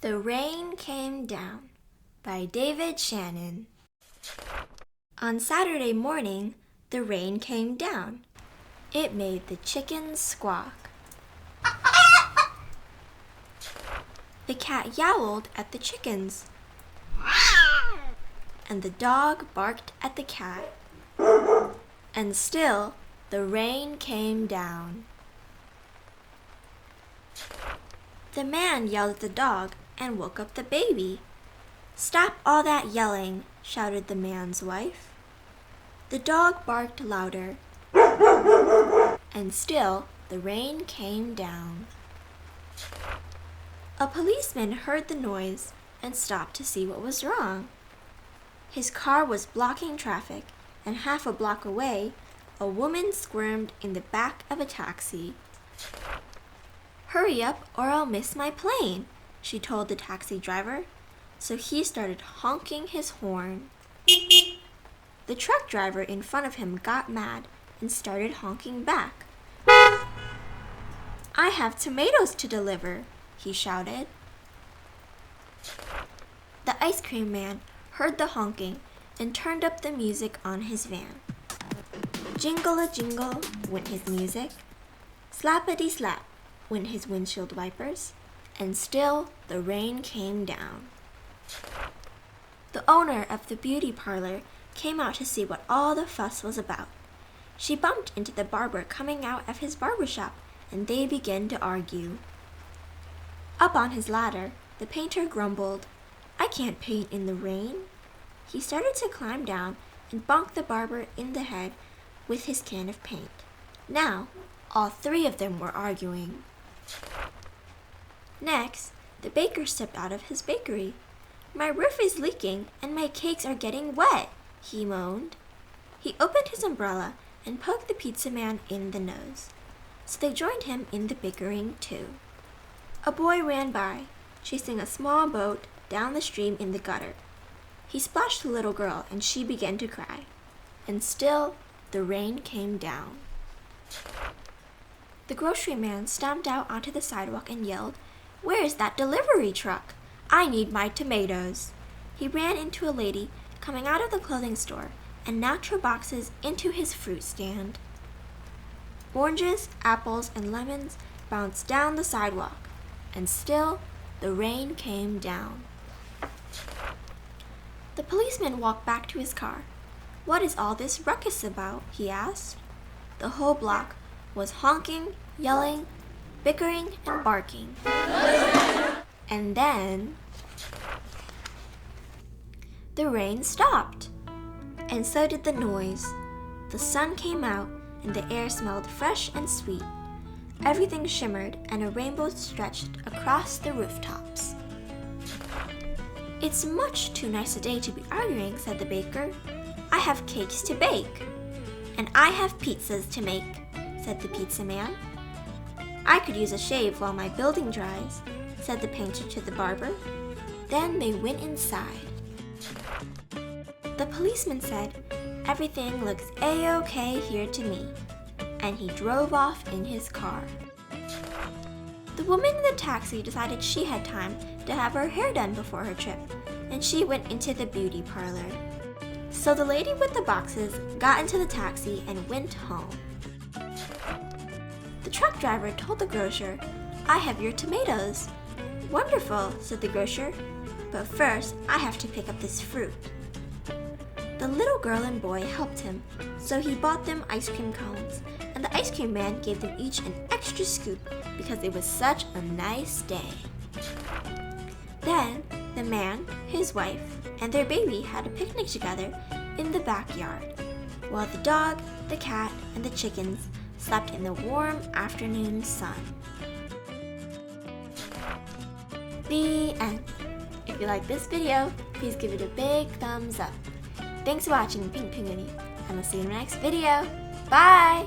The Rain Came Down by David Shannon. On Saturday morning, the rain came down. It made the chickens squawk. The cat yowled at the chickens. And the dog barked at the cat. And still, the rain came down. The man yelled at the dog and woke up the baby. "Stop all that yelling," shouted the man's wife. The dog barked louder. And still, the rain came down. A policeman heard the noise and stopped to see what was wrong. His car was blocking traffic, and half a block away, a woman squirmed in the back of a taxi. "Hurry up or I'll miss my plane," she told the taxi driver, so he started honking his horn. The truck driver in front of him got mad and started honking back. "I have tomatoes to deliver," he shouted. The ice cream man heard the honking and turned up the music on his van. Jingle-a-jingle went his music. Slappity-slap went his windshield wipers, and still the rain came down. The owner of the beauty parlor came out to see what all the fuss was about. She bumped into the barber coming out of his barber shop, and they began to argue. Up on his ladder, the painter grumbled, "I can't paint in the rain." He started to climb down and bonk the barber in the head with his can of paint. Now, all three of them were arguing. Next, the baker stepped out of his bakery. "My roof is leaking and my cakes are getting wet," he moaned. He opened his umbrella and poked the pizza man in the nose. So they joined him in the bickering too. A boy ran by, chasing a small boat down the stream in the gutter. He splashed the little girl and she began to cry. And still, the rain came down. The grocery man stamped out onto the sidewalk and yelled, "Where is that delivery truck? I need my tomatoes." He ran into a lady coming out of the clothing store and knocked her boxes into his fruit stand. Oranges, apples, and lemons bounced down the sidewalk, and still the rain came down. The policeman walked back to his car. "What is all this ruckus about?" he asked. The whole block was honking, yelling, bickering, and barking. And then the rain stopped, and so did the noise. The sun came out, and the air smelled fresh and sweet. Everything shimmered, and a rainbow stretched across the rooftops. "It's much too nice a day to be arguing," said the baker. "I have cakes to bake." "And I have pizzas to make," said the pizza man. "I could use a shave while my building dries," said the painter to the barber. Then they went inside. The policeman said, "Everything looks A-OK here to me," and he drove off in his car. The woman in the taxi decided she had time to have her hair done before her trip, and she went into the beauty parlor. So the lady with the boxes got into the taxi and went home. The truck driver told the grocer, "I have your tomatoes." "Wonderful," said the grocer, "but first I have to pick up this fruit." The little girl and boy helped him, so he bought them ice cream cones, and the ice cream man gave them each an extra scoop because it was such a nice day. Then the man, his wife, and their baby had a picnic together in the backyard, while the dog, the cat, and the chickens slept in the warm afternoon sun. The end. If you like this video, please give it a big thumbs up. Thanks for watching Pink Penguiny, and I'll see you in the next video. Bye!